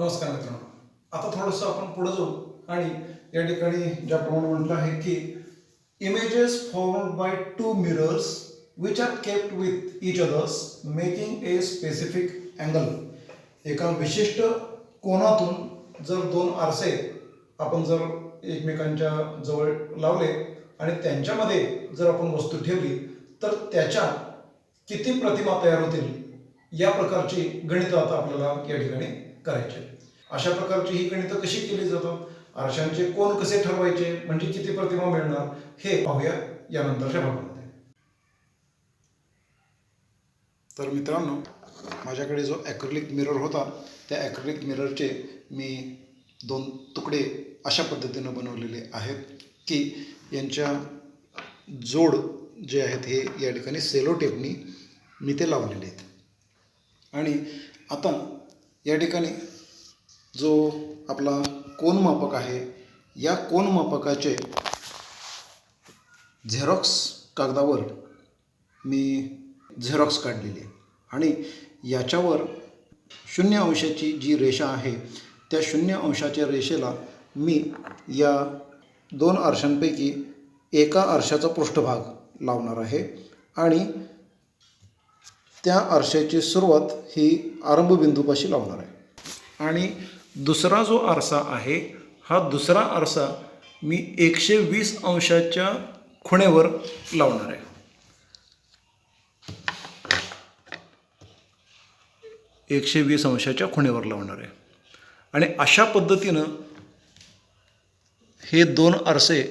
नमस्कार मित्रांनो. आता थोडंसं आपण पुढे जाऊ आणि या ठिकाणी ज्याप्रमाणे म्हटलं आहे की images formed by two mirrors which are kept with each others making a specific angle. एका विशिष्ट कोनातून जर दोन आरसे आपण जर एकमेकांच्या जवळ लावले आणि त्यांच्यामध्ये जर आपण वस्तू ठेवली तर त्याच्या किती प्रतिमा तयार होतील या प्रकारची गणितं आता आपल्याला या ठिकाणी करायचे. अशा प्रकारची ही गणितं कशी केली जातात, आरशांचे कोन कसे ठरवायचे, म्हणजे किती प्रतिमा मिळणार हे पाहूया यानंतरच्या भागामध्ये. तर मित्रांनो, माझ्याकडे जो ॲक्रिलिक मिरर होता त्या ॲक्रिलिक मिररचे मी दोन तुकडे अशा पद्धतीनं बनवलेले आहेत की यांच्या जोड जे आहेत हे या ठिकाणी सेलो टेपनी मी ते लावलेले आहेत. आणि आता या ठिकाणी जो आपला कोन मापक आहे या कोन मापकाचे झेरॉक्स कागदावर मी झेरॉक्स काढलेली आहे आणि याच्यावर 0 अंशाची जी रेषा आहे त्या 0 अंशाच्या रेषेला मी या दोन आरशांपैकी एका आरशाचा पृष्ठभाग लावणार आहे आणि त्या आरशाची सुरुवात ही आरंभबिंदूपाशी लावणार आहे. आणि दुसरा जो आरसा आहे हा दुसरा आरसा मी 120 अंशाच्या खुणेवर लावणार आहे. 120 अंशाच्या खुणेवर लावणार आहे. आणि अशा पद्धतीनं हे दोन आरसे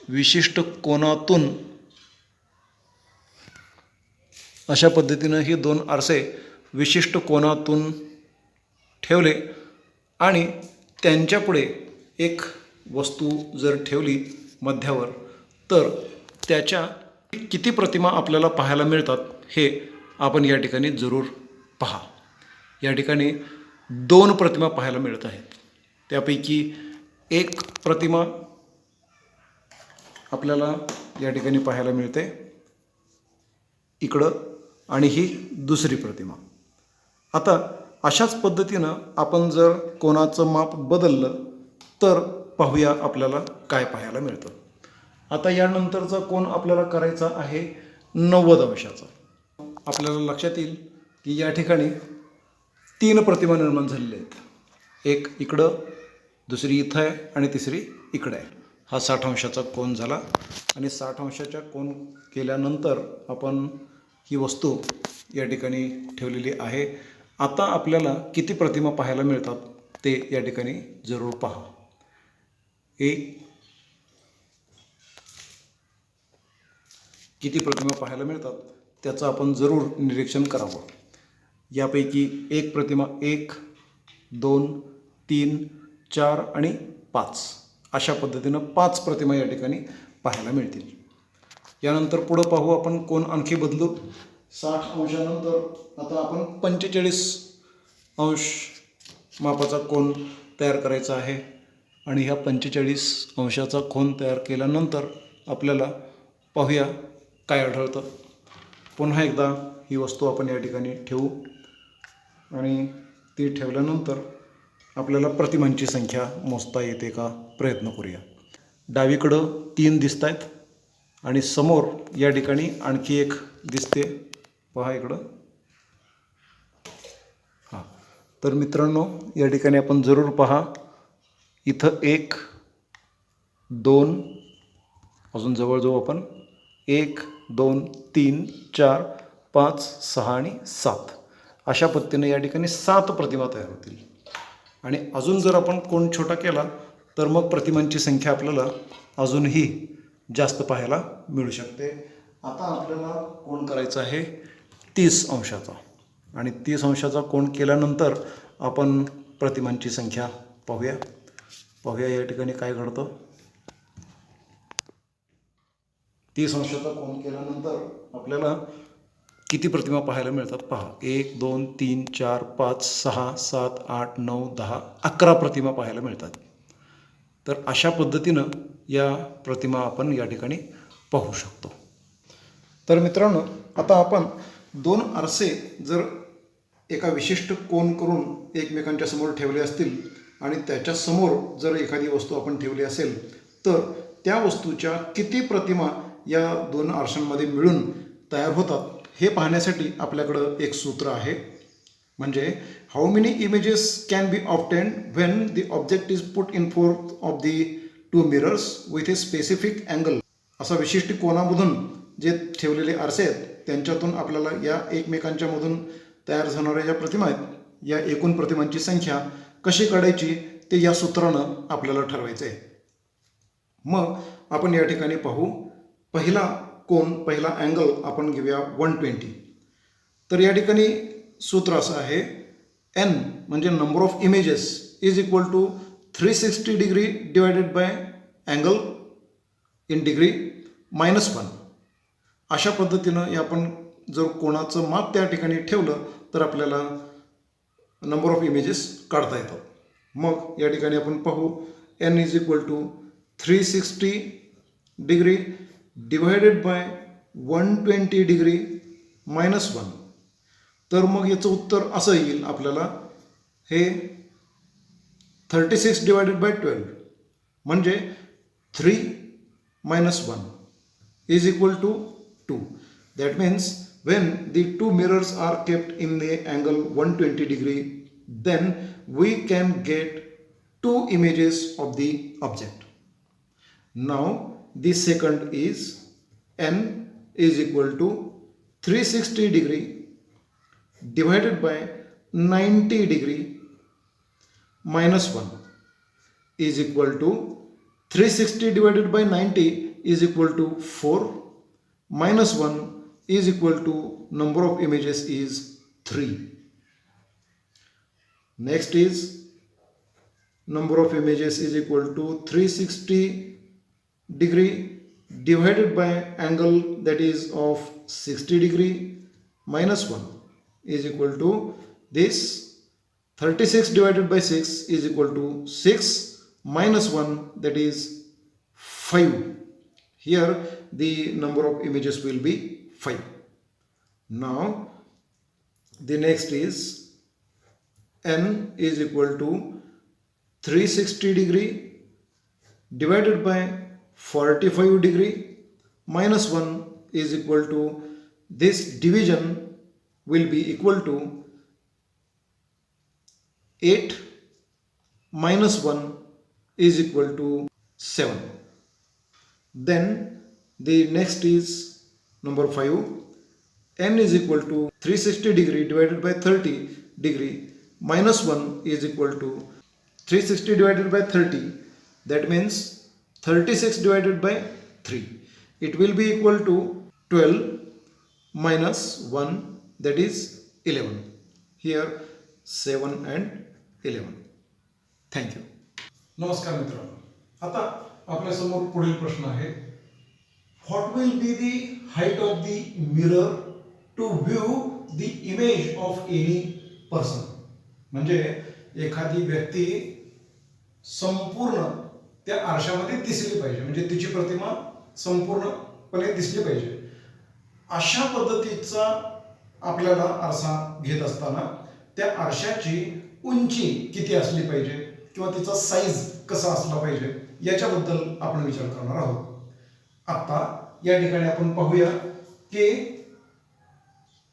विशिष्ट कोनातून अशा पद्धतीनं हे दोन आरसे विशिष्ट कोनातून ठेवले आणि त्यांच्यापुढे एक वस्तू जर ठेवली मध्यावर तर त्याच्या किती प्रतिमा आपल्याला पाहायला मिळतात हे आपण या ठिकाणी जरूर पहा. या ठिकाणी 2 प्रतिमा पाहायला मिळत आहेत. त्यापैकी एक प्रतिमा आपल्याला या ठिकाणी पाहायला मिळते इकडं आणि ही दुसरी प्रतिमा. आता अशाच पद्धतीनं आपण जर कोनाचं माप बदललं तर पाहूया आपल्याला काय पाहायला मिळतं. आता यानंतरचा कोन आपल्याला करायचा आहे 90 अंशाचा. आपल्याला लक्षात येईल की या ठिकाणी 3 प्रतिमा निर्माण झालेल्या आहेत. एक इकडं, दुसरी इथं आहे आणि तिसरी इकडं आहे. हा 60 अंशाचा कोन झाला आणि 60 अंशाचा कोन केल्यानंतर आपण ही वस्तू या ठिकाणी ठेवलेली आहे. आता आपल्याला किती प्रतिमा पाहायला मिळतात ते या ठिकाणी जरूर पहा. किती प्रतिमा पाहायला मिळतात त्याचं आपण जरूर निरीक्षण करावं. यापैकी एक प्रतिमा 1, 2, 3, 4 आणि 5 अशा पद्धतीनं 5 प्रतिमा या ठिकाणी पाहायला मिळतील. यानंतर पुढं पाहू आपण कोन आणखी बदलू. 60 अंशानंतर आता आपण 45 अंश मापाचा कोन तयार करायचा आहे. आणि ह्या 45 अंशाचा कोन तयार केल्यानंतर आपल्याला पाहूया काय आढळतं. पुन्हा एकदा ही वस्तू आपण या ठिकाणी ठेवू आणि ती ठेवल्यानंतर आपल्याला प्रतिमांची संख्या मोजता येते का प्रयत्न करूया. डावीकडं 3 दिसत आहेत आणि समोर या ठिकाणी आणखी एक दिसते. पहा इकडं. हां, तर मित्रांनो या ठिकाणी आपण जरूर पहा. इथं 1, 2 अजून जवळ जाऊ आपण. 1, 2, 3, 4, 5, 6 आणि 7 अशा पद्धतीनं या ठिकाणी 7 प्रतिमा तयार होतील. आणि अजून जर आपण कोन छोटा केला तर मग प्रतिमांची संख्या आपल्याला अजूनही जास्त पाहायला मिळू शकते. आता आपल्याला कोन करायचा आहे 30 अंशाचा आणि 30 अंशाचा कोन केल्यानंतर आपण प्रतिमांची संख्या पाहूया. या ठिकाणी काय घडतं. 30 अंशाचा कोन केल्यानंतर आपल्याला किती प्रतिमा पाहायला मिळतात पहा. 1, 2, 3, 4, 5, 6, 7, 8, 9, 10, 11 प्रतिमा पाहायला मिळतात. तर अशा पद्धतीनं या प्रतिमा आपण या ठिकाणी पाहू शकतो. तर मित्रांनो, आता आपण 2 आरसे जर एका विशिष्ट कोन करून एकमेकांच्या समोर ठेवले असतील आणि त्याच्या समोर जर एखादी वस्तू आपण ठेवली असेल तर त्या वस्तूच्या किती प्रतिमा या दोन आरशांमध्ये मिळून तयार होतात हे पाहण्यासाठी आपल्याकडं एक सूत्र आहे. म्हणजे how many images can be obtained when the object is put in fourth of the two mirrors with a specific angle. असा विशिष्ट कोनामधून जे ठेवलेले आरसे आहेत त्यांच्यातून आपल्याला या एकमेकांच्या मधून तयार होणाऱ्या ज्या प्रतिमा आहेत या एकूण प्रतिमांची संख्या कशी काढायची ते या सूत्रानं आपल्याला ठरवायचं आहे. मग आपण या ठिकाणी पाहू. पहिला कोन, पहिला अँगल आपण घेऊया 120. तर या ठिकाणी सूत्र असं आहे, एन म्हणजे number of images is equal to 360 degree divided by angle in degree -1. अशा पद्धतीनं आपण जर कोणाचं माप त्या ठिकाणी ठेवलं तर आपल्याला नंबर ऑफ इमेजेस काढता येतात. मग या ठिकाणी आपण पाहू, n is equal to 360 degree divided by 120 degree -1. तर मग याचं उत्तर असं येईल आपल्याला, हे 36 डिवायडेड बाय 12 म्हणजे 3 - 1 is equal to 2. That means when the two mirrors are kept in the angle 120 degree, then we can get two images of the object. Now the second is n is equal to 360 degree divided by 90 degree -1 is equal to 360 divided by 90 is equal to 4 minus 1 is equal to number of images is 3. Next is number of images is equal to 360 degree divided by angle that is of 60 degree minus 1 is equal to this 36 divided by 6 is equal to 6 minus 1 that is 5. Here the number of images will be 5. Now the next is n is equal to 360 degree divided by 45 degree minus 1 is equal to this division will be equal to 8 minus 1 is equal to 7. Then the next is number 5. N is equal to 360 degree divided by 30 degree minus 1 is equal to 360 divided by 30. That means 36 divided by 3. It will be equal to 12 minus 1 that is 11. Here 7 and 11. Thank you. नमस्कार मित्रांनो, आता आपल्यासमोर पुढील प्रश्न आहे, what will be the height of the mirror to view the image of any person. म्हणजे एखादी व्यक्ती संपूर्ण त्या आरशामध्ये दिसली पाहिजे, म्हणजे तिची प्रतिमा संपूर्णपणे दिसली पाहिजे. अशा पद्धतीचा आपल्याला आरसा घेत असताना त्या आरशाची उंची किती असली पाहिजे किंवा तिचा साईज कसा असला पाहिजे याच्याबद्दल आपण विचार करणार आहोत. आता या ठिकाणी आपण पाहूया की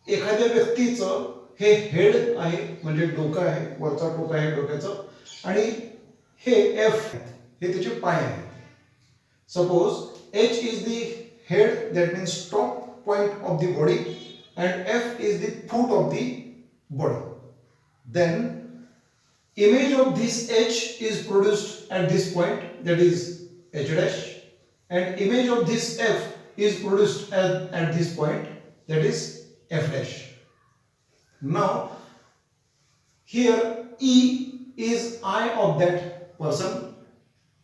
एखाद्या व्यक्तीचं हे हेड आहे, म्हणजे डोकं आहे, वरचा टोक आहे डोक्याचं, आणि हे एफ हे त्याचे पाय आहेत. Suppose H is the head, that means top point of the body, and F is the foot of the body. Then image of this H is produced at this point, that is H dash, and image of this F is produced at this point, that is F dash. Now here E is eye of that person,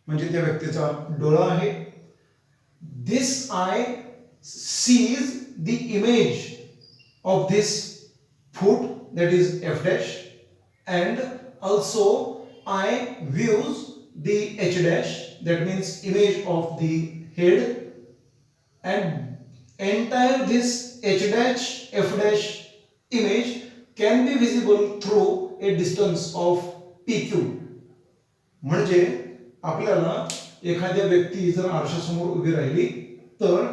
म्हणजे त्या व्यक्तीचा डोळा आहे. This eye sees the image of this foot, that is F dash, and also I views the H dash, that means image of the head, and entire this H dash F dash image can be visible through a distance of PQ. म्हणजे आपल्याला एखाद्या व्यक्ती जर आरशासमोर उभी राहिली तर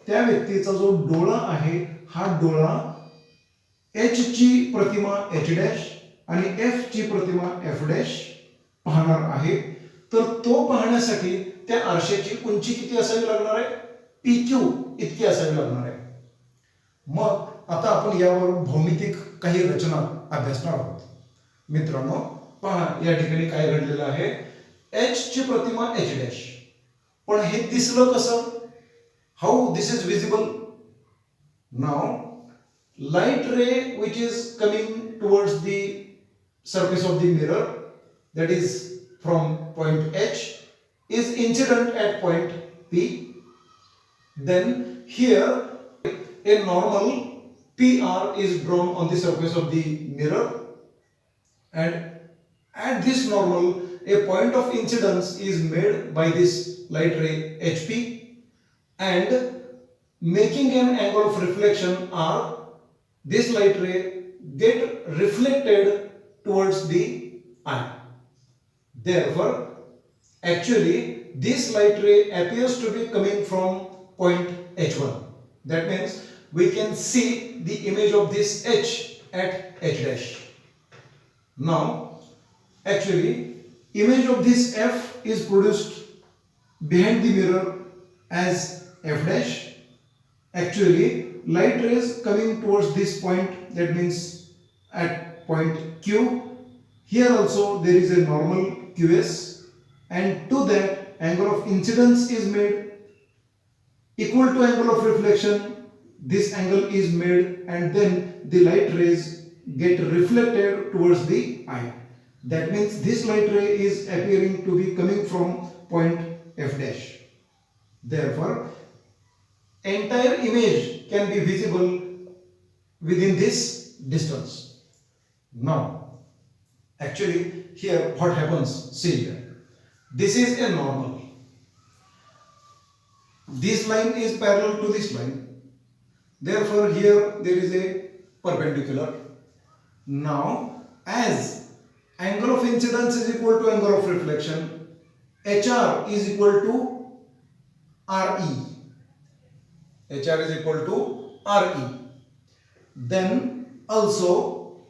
त्या व्यक्तीचा जो डोळा आहे हा डोळा H ची प्रतिमा H डॅश आणि F ची प्रतिमा F डॅश पाहणार आहे. तर तो पाहण्यासाठी त्या आरशाची उंची किती असावी लागणार आहे? PQ इतकी असावी लागणार आहे. मग आता आपण यावर भौमितिक काही रचना अभ्यासणार आहोत. मित्रांनो पहा या ठिकाणी काय घडलेलं आहे. H ची प्रतिमा H डॅश, पण हे दिसलं कसं? How this is visible? Now light ray which is coming towards the surface of the mirror, that is from point H, is incident at point P. Then here a normal PR is drawn on the surface of the mirror, and at this normal a point of incidence is made by this light ray HP, and making an angle of reflection R, this light ray get reflected towards the eye. Therefore, actually this light ray appears to be coming from point H1. That means we can see the image of this H at H dash. Now, actually image of this F is produced behind the mirror as F dash. Actually light rays coming towards this point, that means at point Q. Here also there is a normal QS, and to that angle of incidence is made equal to angle of reflection. This angle is made, and then the light rays get reflected towards the eye. That means this light ray is appearing to be coming from point F dash. Therefore entire image can be visible within this distance. Now actually here what happens, see here, this is a normal, this line is parallel to this line, therefore here there is a perpendicular. Now as angle of incidence is equal to angle of reflection, HR is equal to RE. HR is equal to RE. Then also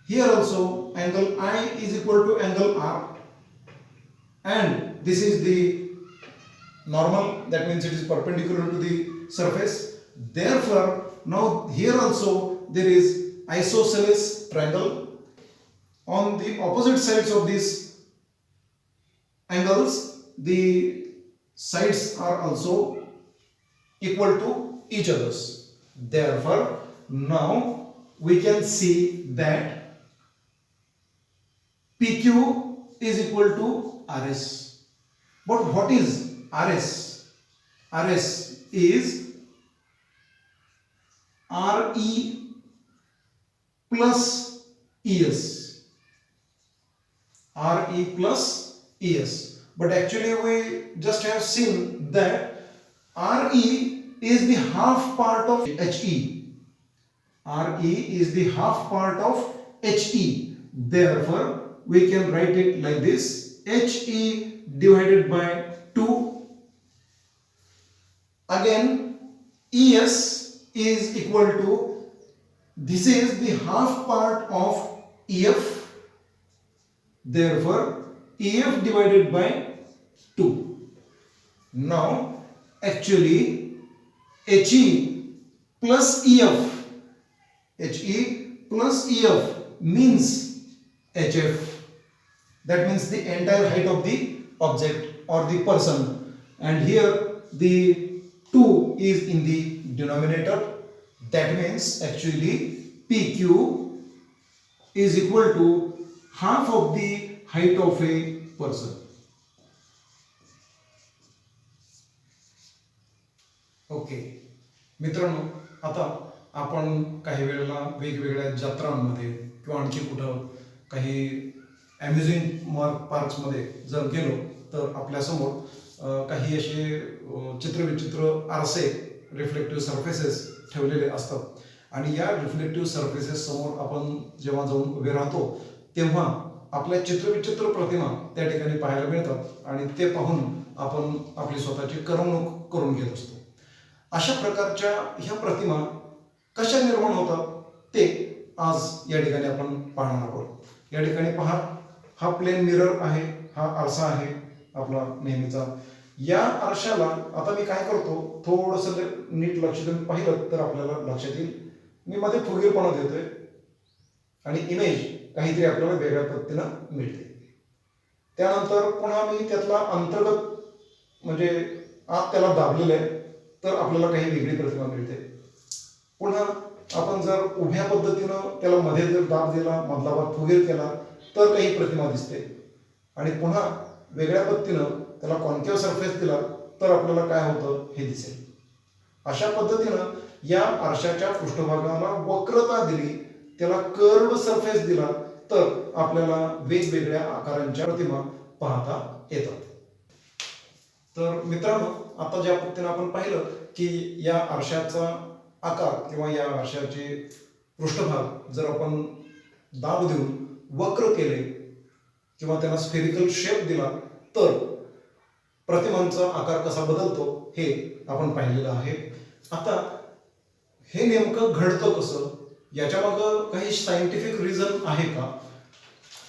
here also angle I is equal to angle R, and this is the normal, that means it is perpendicular to the surface. Therefore now here also there is isosceles triangle. On the opposite sides of these angles the sides are also equal to each others. Therefore now we can see that PQ is equal to RS. But what is RS? RS is RE plus ES. RE plus ES. But actually we just have seen that RE is the half part of HE. RE is the half part of HE. Therefore we can write it like this: HE divided by 2. Again ES is equal to, this is the half part of EF. Therefore EF divided by 2. Now actually HE plus EF, HE plus EF means HF. That means the entire height of the object or the person, and here the 2 is in the denominator. That means actually PQ is equal to half of the height of a person. Okay मित्रांनो, आता आपण काही वेळेला वेगवेगळ्या जत्रांमध्ये किंवा आणखी कुठं काही अम्युझिंग पार्क्समध्ये जर गेलो तर आपल्यासमोर काही असे चित्रविचित्र आरसे, रिफ्लेक्टिव्ह सरफेसेस ठेवलेले असतात. आणि या रिफ्लेक्टिव्ह सरफेसेस समोर आपण जेव्हा जाऊन उभे राहतो तेव्हा आपल्या चित्रविचित्र प्रतिमा त्या ठिकाणी पाहायला मिळतात आणि ते पाहून आपण आपली स्वतःची करमणूक करून घेत असतो. अशा प्रकारच्या ह्या प्रतिमा कशा निर्माण होतात ते आज या ठिकाणी आपण पाहणार आहोत. या ठिकाणी पहा, हा प्लेन मिरर आहे, हा आरसा आहे आपला नेहमीचा. या आरशाला आता मी काय करतो, थोडंसं नीट लक्ष देऊन पाहिलं तर आपल्याला लक्षात येईल, मी मध्ये फुगीरपणा देतोय आणि इमेज काहीतरी आपल्याला वेगळ्या पद्धतीनं मिळते. त्यानंतर पुन्हा मी त्यातला अंतर्गत म्हणजे आत त्याला दाबलेलं आहे तर आपल्याला काही वेगळी प्रतिमा मिळते. पुन्हा आपण जर उभ्या पद्धतीनं त्याला मध्ये जर दाब दिला, मधला भाग फुगीर केला तर काही प्रतिमा दिसते आणि पुन्हा वेगळ्या पद्धतीनं त्याला कॉन्केव्ह सरफेस दिला तर आपल्याला काय होतं हे दिसेल. अशा पद्धतीनं या आरशाच्या पृष्ठभागाला वक्रता दिली, त्याला कर्व्ड सरफेस दिला तर आपल्याला वेगवेगळ्या आकारांच्या प्रतिमा पाहता येतात. तर मित्रांनो, आता ज्या पद्धतीनं आपण पाहिलं की या आरशाचा आकार किंवा या आरशाचे पृष्ठभाग जर आपण दाब देऊन वक्र केले किंवा त्यांना स्फेरिकल शेप दिला तर प्रतिमांचा आकार कसा बदलतो हे आपण पाहिलेलं आहे. आता हे नेमकं घडतं कसं, याच्यामागं काही सायंटिफिक रिझन आहे का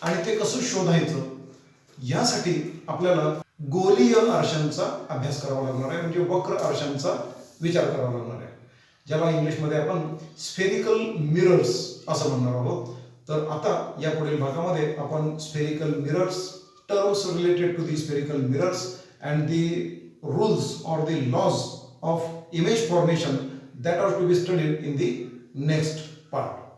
आणि ते कसं शोधायचं, यासाठी आपल्याला गोलीय आरशांचा अभ्यास करावा लागणार आहे, म्हणजे वक्र आरशांचा विचार करावा लागणार आहे, ज्याला इंग्लिशमध्ये आपण स्फेरिकल मिरर्स असं म्हणणार आहोत. तर आता या पुढील भागामध्ये आपण spherical mirrors, terms related to the spherical mirrors and the rules or the laws of image formation that are to be studied in the next part.